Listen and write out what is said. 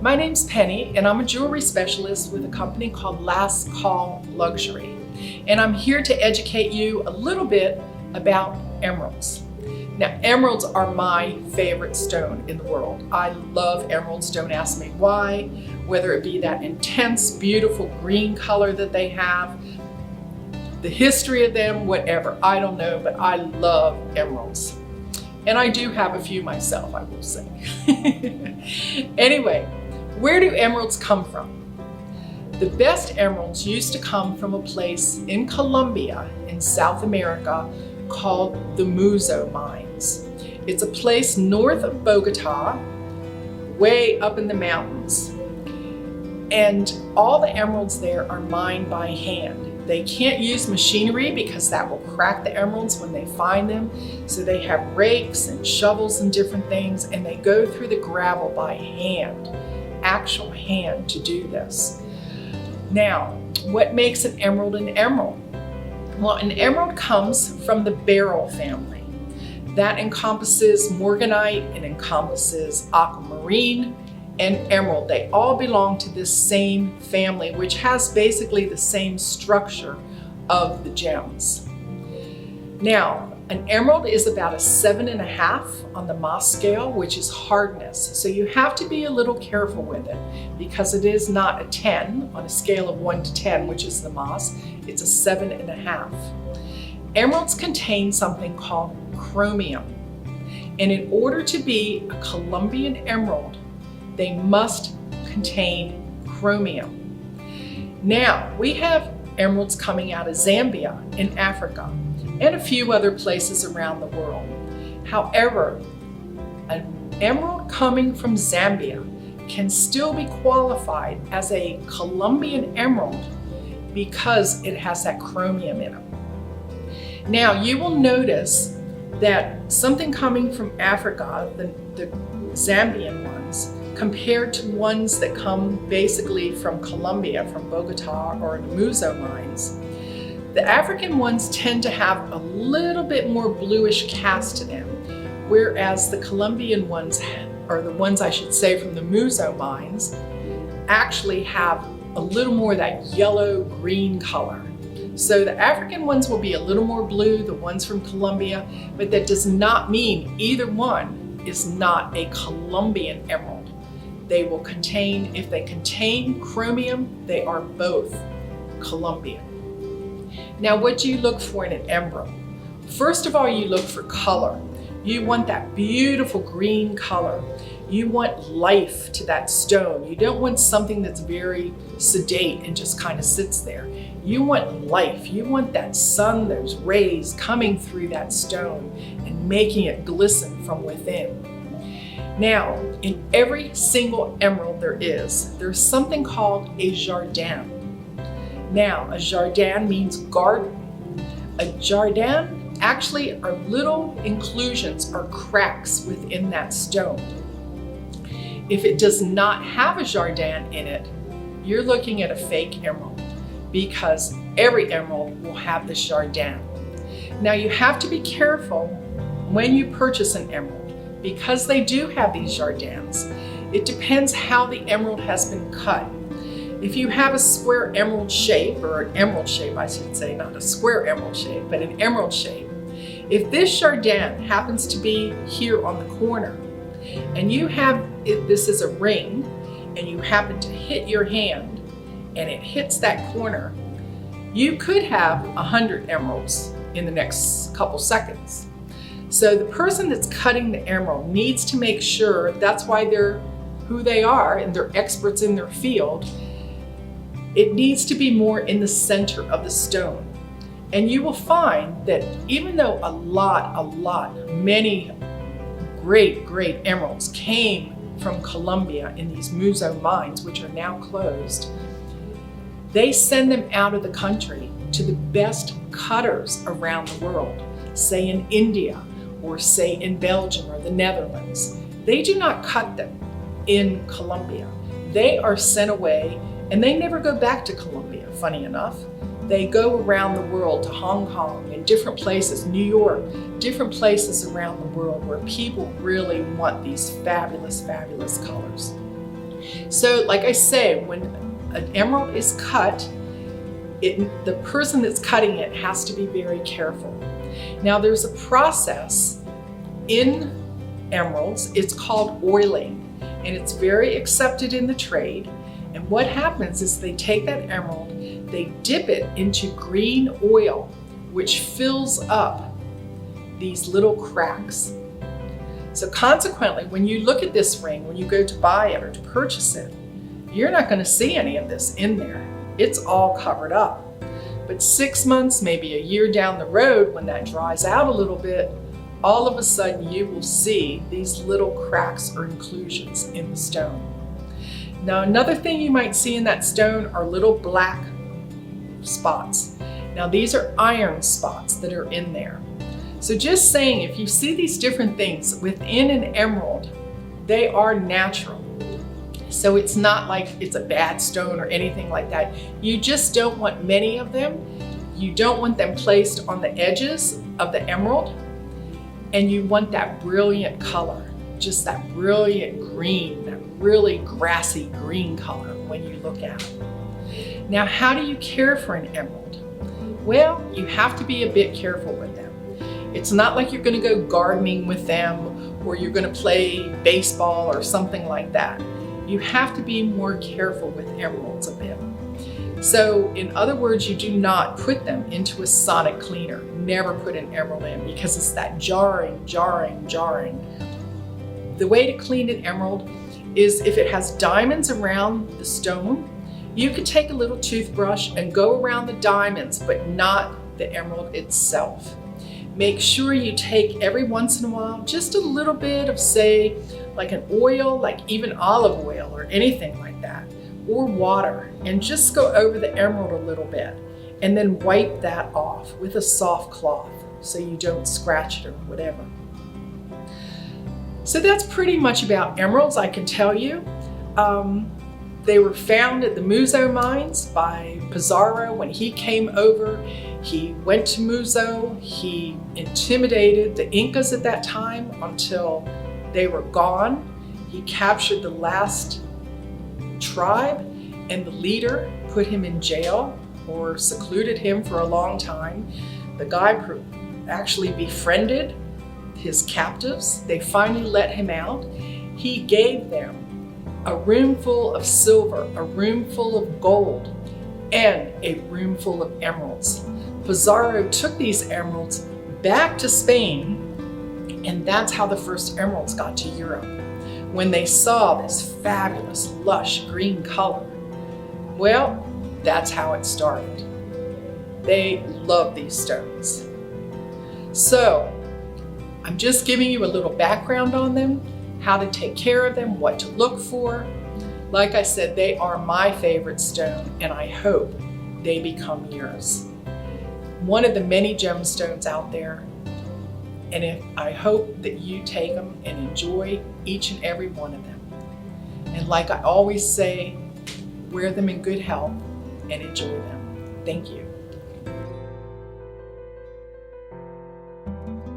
My name's Penny, and I'm a jewelry specialist with a company called Last Call Luxury. And I'm here to educate you a little bit about emeralds. Now, emeralds are my favorite stone in the world. I love emeralds. Don't ask me why, whether it be that intense, beautiful green color that they have, the history of them, whatever. I don't know, but I love emeralds. And I do have a few myself, I will say. Anyway, where do emeralds come from? The best emeralds used to come from a place in Colombia in South America called the Muzo Mines. It's a place north of Bogota, way up in the mountains. And all the emeralds there are mined by hand. They can't use machinery because that will crack the emeralds when they find them. So they have rakes and shovels and different things, and they go through the gravel by hand, actual hand, to do this. Now, what makes an emerald an emerald? Well, an emerald comes from the beryl family. That encompasses morganite, it encompasses aquamarine, and emerald. They all belong to this same family, which has basically the same structure of the gems. Now, an emerald is about a 7.5 on the Mohs scale, which is hardness. So you have to be a little careful with it because it is not a 10 on a scale of 1 to 10, which is the Mohs. It's a 7.5. Emeralds contain something called chromium. And in order to be a Colombian emerald, they must contain chromium. Now, we have emeralds coming out of Zambia in Africa and a few other places around the world. However, an emerald coming from Zambia can still be qualified as a Colombian emerald because it has that chromium in it. Now, you will notice that something coming from Africa, the Zambian ones, compared to ones that come basically from Colombia, from Bogota or the Muzo mines, the African ones tend to have a little bit more bluish cast to them, whereas the Colombian ones, or the ones I should say from the Muzo mines, actually have a little more of that yellow-green color. So the African ones will be a little more blue, the ones from Colombia, but that does not mean either one is not a Colombian emerald. They will contain, if they contain chromium, they are both Colombian. Now, what do you look for in an emerald? First of all, you look for color. You want that beautiful green color. You want life to that stone. You don't want something that's very sedate and just kind of sits there. You want life. You want that sun, those rays coming through that stone and making it glisten from within. Now, in every single emerald there's something called a jardin. Now, a jardin means garden. A jardin actually are little inclusions or cracks within that stone. If it does not have a jardin in it, you're looking at a fake emerald because every emerald will have the jardin. Now, you have to be careful when you purchase an emerald because they do have these jardins. It depends how the emerald has been cut. If you have a square emerald shape, or an emerald shape I should say, not a square emerald shape, but an emerald shape, if this jardin happens to be here on the corner, and you have, this is a ring, and you happen to hit your hand, and it hits that corner, you could have 100 emeralds in the next couple seconds. So the person that's cutting the emerald needs to make sure, that's why they're who they are and they're experts in their field, it needs to be more in the center of the stone. And you will find that even though many great emeralds came from Colombia in these Muzo mines, which are now closed, they send them out of the country to the best cutters around the world, say in India, or say in Belgium or the Netherlands. They do not cut them in Colombia. They are sent away and they never go back to Colombia, funny enough. They go around the world to Hong Kong and different places, New York, different places around the world where people really want these fabulous, fabulous colors. So like I say, when an emerald is cut, the person that's cutting it has to be very careful. Now there's a process in emeralds, it's called oiling, and it's very accepted in the trade. And what happens is they take that emerald, they dip it into green oil, which fills up these little cracks. So consequently, when you look at this ring, when you go to buy it or to purchase it, you're not going to see any of this in there. It's all covered up. But 6 months, maybe a year down the road, when that dries out a little bit, all of a sudden you will see these little cracks or inclusions in the stone. Now another thing you might see in that stone are little black spots. Now these are iron spots that are in there. So just saying, if you see these different things within an emerald, they are natural. So it's not like it's a bad stone or anything like that. You just don't want many of them. You don't want them placed on the edges of the emerald. And you want that brilliant color, just that brilliant green, that really grassy green color when you look at it. Now, how do you care for an emerald? Well, you have to be a bit careful with them. It's not like you're going to go gardening with them or you're going to play baseball or something like that. You have to be more careful with emeralds a bit. So in other words, you do not put them into a sonic cleaner. Never put an emerald in, because it's that jarring. The way to clean an emerald is, if it has diamonds around the stone, you could take a little toothbrush and go around the diamonds, but not the emerald itself. Make sure you take every once in a while just a little bit of, say, like an oil, like even olive oil or anything like that, or water, and just go over the emerald a little bit, and then wipe that off with a soft cloth so you don't scratch it or whatever. So that's pretty much about emeralds, I can tell you. They were found at the Muzo mines by Pizarro. When he came over, he went to Muzo, he intimidated the Incas at that time until they were gone. He captured the last tribe, and the leader put him in jail or secluded him for a long time. The guy actually befriended his captives. They finally let him out. He gave them a room full of silver, a room full of gold, and a room full of emeralds. Pizarro took these emeralds back to Spain, and that's how the first emeralds got to Europe. When they saw this fabulous, lush green color, well, that's how it started. They love these stones. So, I'm just giving you a little background on them, how to take care of them, what to look for. Like I said, they are my favorite stone, and I hope they become yours. One of the many gemstones out there, and I hope that you take them and enjoy each and every one of them. And like I always say, wear them in good health and enjoy them. Thank you.